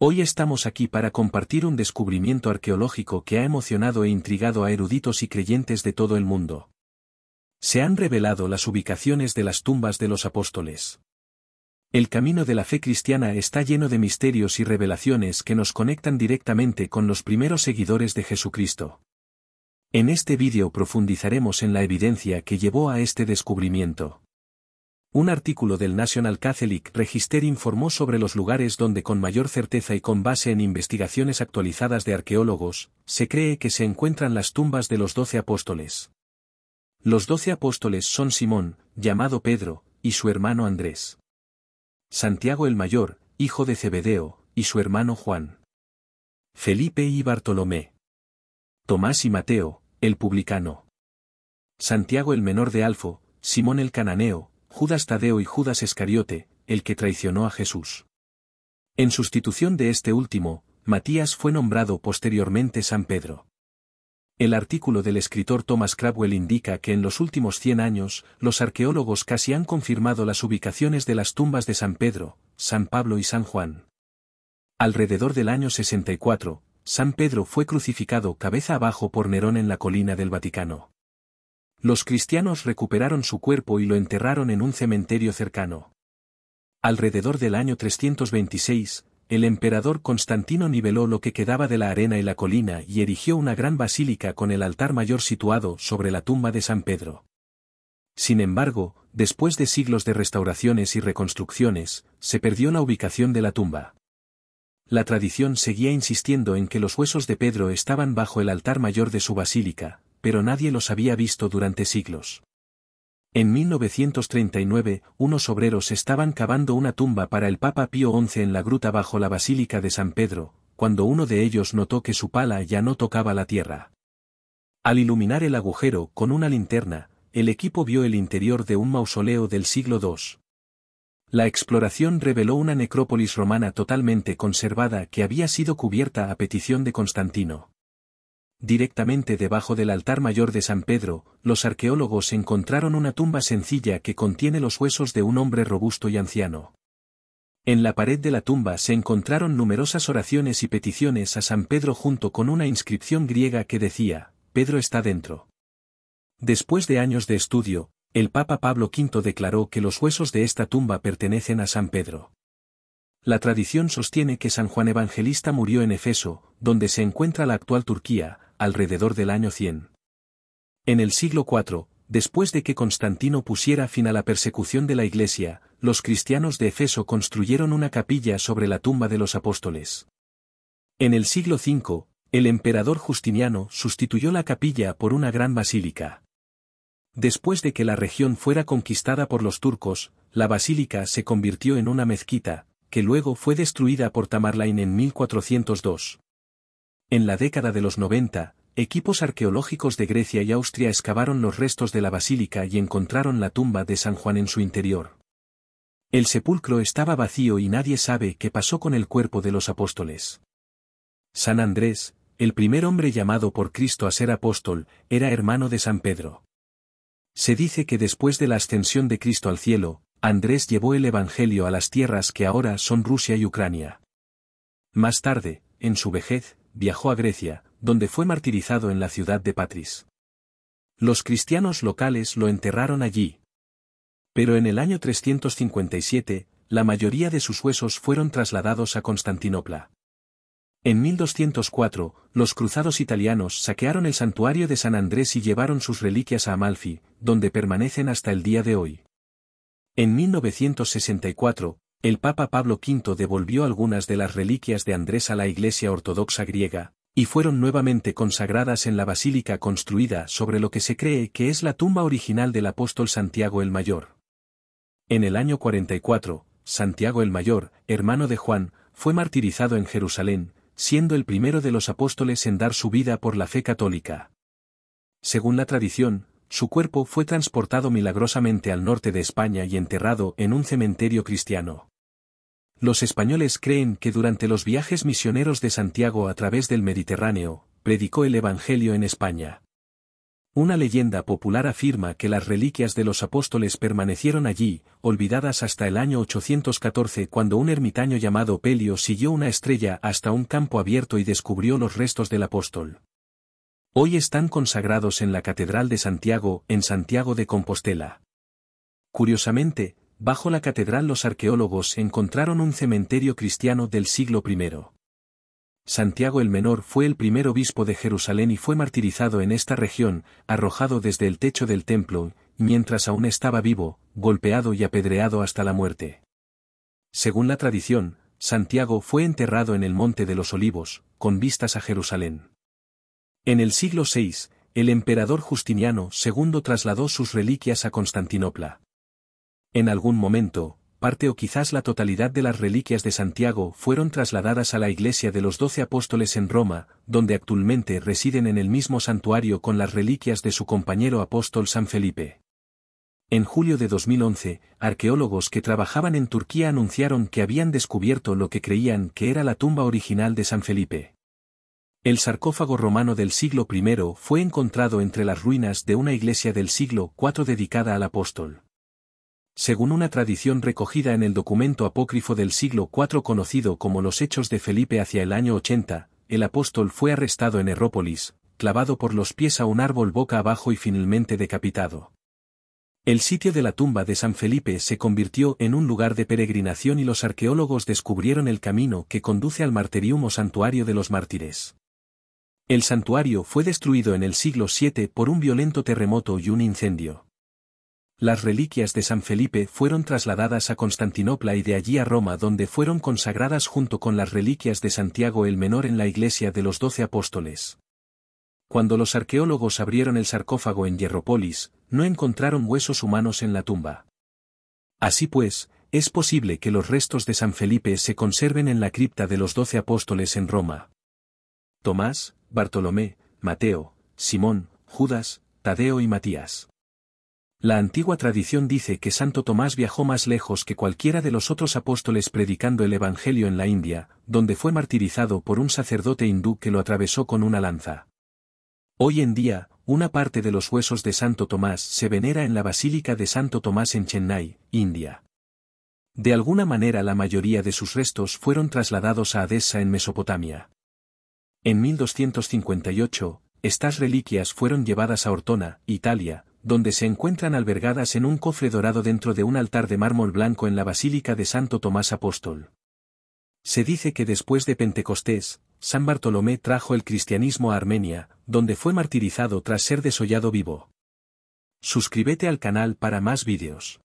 Hoy estamos aquí para compartir un descubrimiento arqueológico que ha emocionado e intrigado a eruditos y creyentes de todo el mundo. Se han revelado las ubicaciones de las tumbas de los apóstoles. El camino de la fe cristiana está lleno de misterios y revelaciones que nos conectan directamente con los primeros seguidores de Jesucristo. En este vídeo profundizaremos en la evidencia que llevó a este descubrimiento. Un artículo del National Catholic Register informó sobre los lugares donde con mayor certeza y con base en investigaciones actualizadas de arqueólogos, se cree que se encuentran las tumbas de los 12 apóstoles. Los 12 apóstoles son Simón, llamado Pedro, y su hermano Andrés. Santiago el Mayor, hijo de Zebedeo, y su hermano Juan. Felipe y Bartolomé. Tomás y Mateo, el publicano. Santiago el menor de Alfo, Simón el cananeo, Judas Tadeo y Judas Escariote, el que traicionó a Jesús. En sustitución de este último, Matías fue nombrado posteriormente San Pedro. El artículo del escritor Thomas Crabwell indica que en los últimos 100 años, los arqueólogos casi han confirmado las ubicaciones de las tumbas de San Pedro, San Pablo y San Juan. Alrededor del año 64, San Pedro fue crucificado cabeza abajo por Nerón en la colina del Vaticano. Los cristianos recuperaron su cuerpo y lo enterraron en un cementerio cercano. Alrededor del año 326, el emperador Constantino niveló lo que quedaba de la arena y la colina y erigió una gran basílica con el altar mayor situado sobre la tumba de San Pedro. Sin embargo, después de siglos de restauraciones y reconstrucciones, se perdió la ubicación de la tumba. La tradición seguía insistiendo en que los huesos de Pedro estaban bajo el altar mayor de su basílica, pero nadie los había visto durante siglos. En 1939, unos obreros estaban cavando una tumba para el Papa Pío XI en la gruta bajo la Basílica de San Pedro, cuando uno de ellos notó que su pala ya no tocaba la tierra. Al iluminar el agujero con una linterna, el equipo vio el interior de un mausoleo del siglo II. La exploración reveló una necrópolis romana totalmente conservada que había sido cubierta a petición de Constantino. Directamente debajo del altar mayor de San Pedro, los arqueólogos encontraron una tumba sencilla que contiene los huesos de un hombre robusto y anciano. En la pared de la tumba se encontraron numerosas oraciones y peticiones a San Pedro junto con una inscripción griega que decía, Pedro está dentro. Después de años de estudio, el Papa Pablo V declaró que los huesos de esta tumba pertenecen a San Pedro. La tradición sostiene que San Juan Evangelista murió en Efeso, donde se encuentra la actual Turquía, alrededor del año 100. En el siglo IV, después de que Constantino pusiera fin a la persecución de la Iglesia, los cristianos de Efeso construyeron una capilla sobre la tumba de los apóstoles. En el siglo V, el emperador Justiniano sustituyó la capilla por una gran basílica. Después de que la región fuera conquistada por los turcos, la basílica se convirtió en una mezquita, que luego fue destruida por Tamerlane en 1402. En la década de los 90, equipos arqueológicos de Grecia y Austria excavaron los restos de la basílica y encontraron la tumba de San Juan en su interior. El sepulcro estaba vacío y nadie sabe qué pasó con el cuerpo de los apóstoles. San Andrés, el primer hombre llamado por Cristo a ser apóstol, era hermano de San Pedro. Se dice que después de la ascensión de Cristo al cielo, Andrés llevó el Evangelio a las tierras que ahora son Rusia y Ucrania. Más tarde, en su vejez, viajó a Grecia, donde fue martirizado en la ciudad de Patris. Los cristianos locales lo enterraron allí. Pero en el año 357, la mayoría de sus huesos fueron trasladados a Constantinopla. En 1204, los cruzados italianos saquearon el santuario de San Andrés y llevaron sus reliquias a Amalfi, donde permanecen hasta el día de hoy. En 1964, el Papa Pablo V devolvió algunas de las reliquias de Andrés a la Iglesia Ortodoxa griega, y fueron nuevamente consagradas en la basílica construida sobre lo que se cree que es la tumba original del apóstol Santiago el Mayor. En el año 44, Santiago el Mayor, hermano de Juan, fue martirizado en Jerusalén, siendo el primero de los apóstoles en dar su vida por la fe católica. Según la tradición, su cuerpo fue transportado milagrosamente al norte de España y enterrado en un cementerio cristiano. Los españoles creen que durante los viajes misioneros de Santiago a través del Mediterráneo, predicó el Evangelio en España. Una leyenda popular afirma que las reliquias de los apóstoles permanecieron allí, olvidadas hasta el año 814 cuando un ermitaño llamado Pelio siguió una estrella hasta un campo abierto y descubrió los restos del apóstol. Hoy están consagrados en la Catedral de Santiago, en Santiago de Compostela. Curiosamente, bajo la catedral los arqueólogos encontraron un cementerio cristiano del siglo I. Santiago el Menor fue el primer obispo de Jerusalén y fue martirizado en esta región, arrojado desde el techo del templo, mientras aún estaba vivo, golpeado y apedreado hasta la muerte. Según la tradición, Santiago fue enterrado en el Monte de los Olivos, con vistas a Jerusalén. En el siglo VI, el emperador Justiniano II trasladó sus reliquias a Constantinopla. En algún momento, parte o quizás la totalidad de las reliquias de Santiago fueron trasladadas a la iglesia de los 12 apóstoles en Roma, donde actualmente residen en el mismo santuario con las reliquias de su compañero apóstol San Felipe. En julio de 2011, arqueólogos que trabajaban en Turquía anunciaron que habían descubierto lo que creían que era la tumba original de San Felipe. El sarcófago romano del siglo I fue encontrado entre las ruinas de una iglesia del siglo IV dedicada al apóstol. Según una tradición recogida en el documento apócrifo del siglo IV conocido como los Hechos de Felipe hacia el año 80, el apóstol fue arrestado en Herrópolis, clavado por los pies a un árbol boca abajo y finalmente decapitado. El sitio de la tumba de San Felipe se convirtió en un lugar de peregrinación y los arqueólogos descubrieron el camino que conduce al martirium o santuario de los mártires. El santuario fue destruido en el siglo VII por un violento terremoto y un incendio. Las reliquias de San Felipe fueron trasladadas a Constantinopla y de allí a Roma donde fueron consagradas junto con las reliquias de Santiago el Menor en la iglesia de los 12 apóstoles. Cuando los arqueólogos abrieron el sarcófago en Hierrópolis, no encontraron huesos humanos en la tumba. Así pues, es posible que los restos de San Felipe se conserven en la cripta de los 12 apóstoles en Roma. Tomás, Bartolomé, Mateo, Simón, Judas, Tadeo y Matías. La antigua tradición dice que Santo Tomás viajó más lejos que cualquiera de los otros apóstoles predicando el Evangelio en la India, donde fue martirizado por un sacerdote hindú que lo atravesó con una lanza. Hoy en día, una parte de los huesos de Santo Tomás se venera en la Basílica de Santo Tomás en Chennai, India. De alguna manera la mayoría de sus restos fueron trasladados a Edesa en Mesopotamia. En 1258, estas reliquias fueron llevadas a Ortona, Italia, donde se encuentran albergadas en un cofre dorado dentro de un altar de mármol blanco en la Basílica de Santo Tomás Apóstol. Se dice que después de Pentecostés, San Bartolomé trajo el cristianismo a Armenia, donde fue martirizado tras ser desollado vivo. Suscríbete al canal para más vídeos.